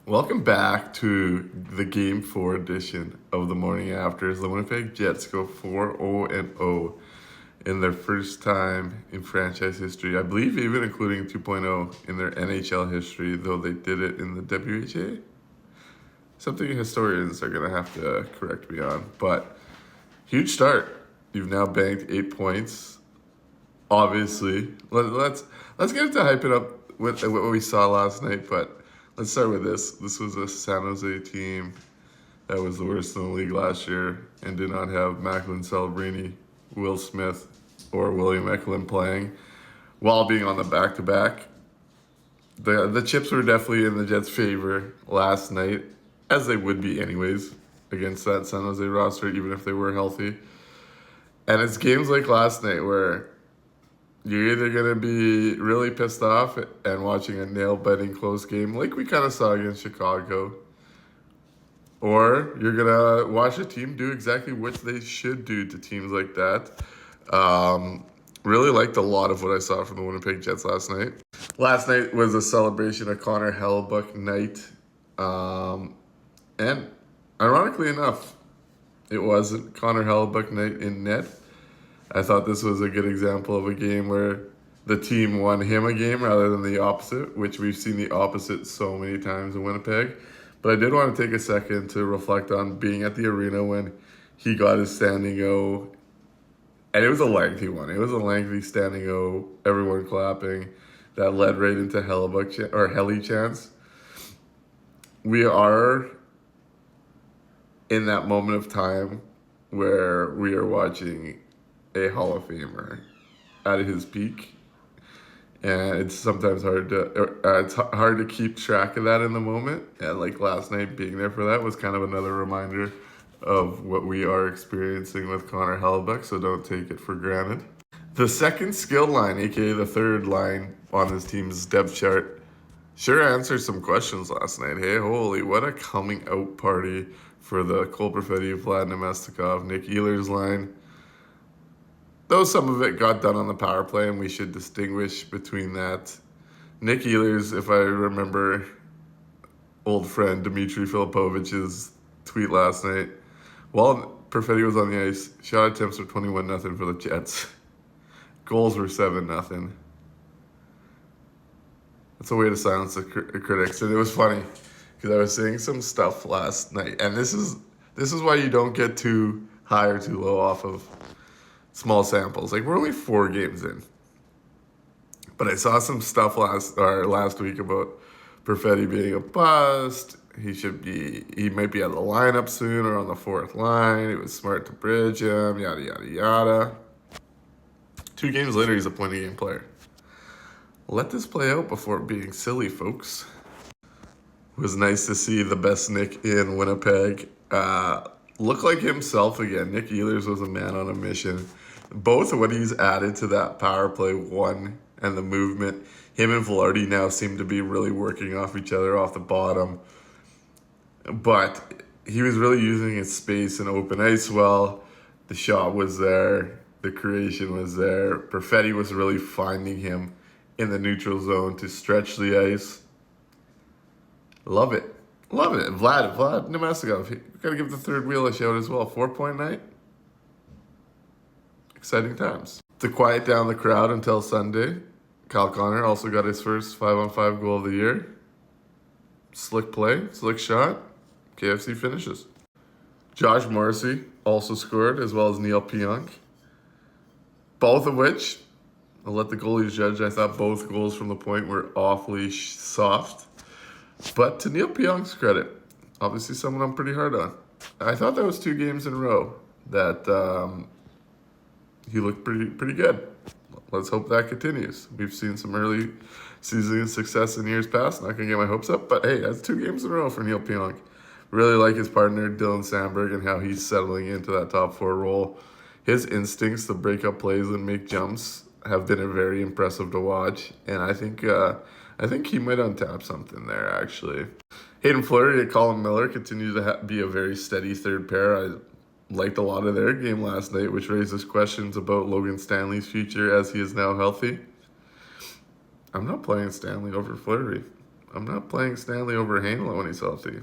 Welcome back to the Game 4 edition of the Morning After as the Winnipeg Jets go 4-0 in their first time in franchise history. I believe even including 2.0 in their NHL history, though they did it in the WHA. Something historians are going to have to correct me on. But huge start. You've now banked 8 points. Obviously, let's get into hyping up with what we saw last night, but let's start with this. This was a San Jose team that was the worst in the league last year and did not have Macklin Celebrini, Will Smith, or William Eklund playing while being on the back-to-back. The chips were definitely in the Jets' favor last night, as they would be anyways, against that San Jose roster, even if they were healthy. And it's games like last night where you're either going to be really pissed off and watching a nail-biting close game like we kind of saw against Chicago, or you're going to watch a team do exactly what they should do to teams like that. Really liked a lot of what I saw from the Winnipeg Jets last night. Last night was a celebration of Connor Hellebuyck night. And ironically enough, it wasn't Connor Hellebuyck night in net. I thought this was a good example of a game where the team won him a game rather than the opposite, which we've seen the opposite so many times in Winnipeg. But I did want to take a second to reflect on being at the arena when he got his standing O. And it was a lengthy one. It was a lengthy standing O, everyone clapping. That led right into Hellebuyck or Helly chants. We are in that moment of time where we are watching a Hall of Famer at his peak, and it's sometimes hard to keep track of that in the moment. And like last night, being there for that was kind of another reminder of what we are experiencing with Connor Hellebuyck. So don't take it for granted. The second skill line, aka the third line on this team's depth chart, sure answered some questions last night. Hey, holy, what a coming out party for the Cole Perfetti, Vlad Nemestikov, Nick Ehlers line. Though some of it got done on the power play, and we should distinguish between that. Nick Ehlers, if I remember old friend Dmitry Filipovic's tweet last night, while Perfetti was on the ice, shot attempts were 21-0 for the Jets. Goals were 7-0. That's a way to silence the critics. And it was funny because I was saying some stuff last night, and this is why you don't get too high or too low off of small samples. Like, we're only 4 games in, but I saw some stuff last week about Perfetti being a bust. He might be out of the lineup soon or on the 4th line. It was smart to bridge him, yada yada yada. 2 games later, he's a point-a-game player. Let this play out before being silly, folks. It was nice to see the best Nick in Winnipeg look like himself again. Nick Ehlers was a man on a mission. Both of what he's added to that power play one and the movement, him and Velarde now seem to be really working off each other off the bottom. But he was really using his space and open ice well. The shot was there. The creation was there. Perfetti was really finding him in the neutral zone to stretch the ice. Love it. Love it. Vlad Nemestikov. Got to give the third wheel a shout as well. 4-point night. Exciting times. To quiet down the crowd until Sunday, Kyle Connor also got his first 5-on-5 goal of the year. Slick play, slick shot. KFC finishes. Josh Morrissey also scored, as well as Neil Pionk. Both of which, I'll let the goalies judge. I thought both goals from the point were awfully soft. But to Neil Pionk's credit, obviously someone I'm pretty hard on. I thought that was 2 games in a row that he looked pretty good. Let's hope that continues. We've seen some early season success in years past. Not going to get my hopes up, but hey, that's 2 games in a row for Neil Pionk. Really like his partner, Dylan Sandberg, and how he's settling into that top 4 role. His instincts to break up plays and make jumps have been very impressive to watch, and I think he might untap something there, actually. Hayden Fleury and Colin Miller continue to be a very steady third pair. I liked a lot of their game last night, which raises questions about Logan Stanley's future as he is now healthy. I'm not playing Stanley over Fleury. I'm not playing Stanley over Hanelo when he's healthy.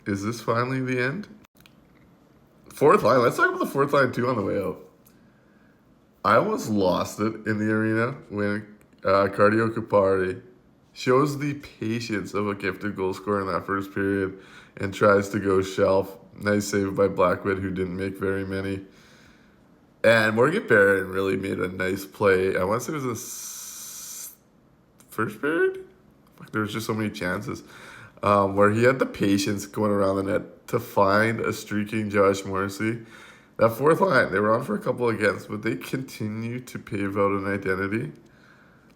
Is this finally the end? Fourth line. Let's talk about the fourth line too on the way out. I almost lost it in the arena when Cardio Kupari shows the patience of a gifted goal scorer in that first period and tries to go shelf. Nice save by Blackwood, who didn't make very many. And Morgan Barron really made a nice play. I want to say it was the first period? There was just so many chances where he had the patience going around the net to find a streaking Josh Morrissey. That fourth line, they were on for a couple against, but they continue to pave out an identity.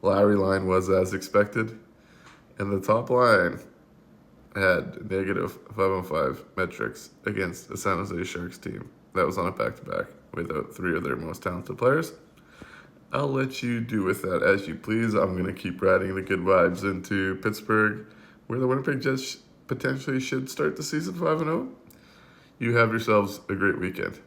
Lowry line was as expected. And the top line had negative 5-on-5 metrics against the San Jose Sharks team. That was on a back-to-back without three of their most talented players. I'll let you do with that as you please. I'm going to keep riding the good vibes into Pittsburgh, where the Winnipeg Jets potentially should start the season 5-0. You have yourselves a great weekend.